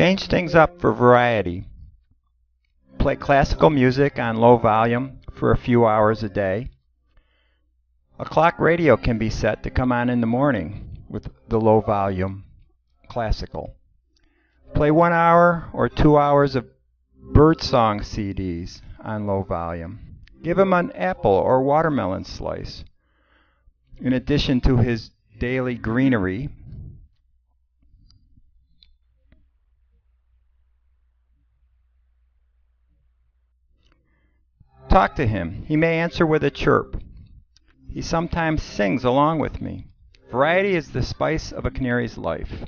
Change things up for variety. Play classical music on low volume for a few hours a day. A clock radio can be set to come on in the morning with the low volume classical. Play 1 hour or 2 hours of birdsong CDs on low volume. Give him an apple or watermelon slice. In addition to his daily greenery, talk to him. He may answer with a chirp. He sometimes sings along with me. Variety is the spice of a canary's life.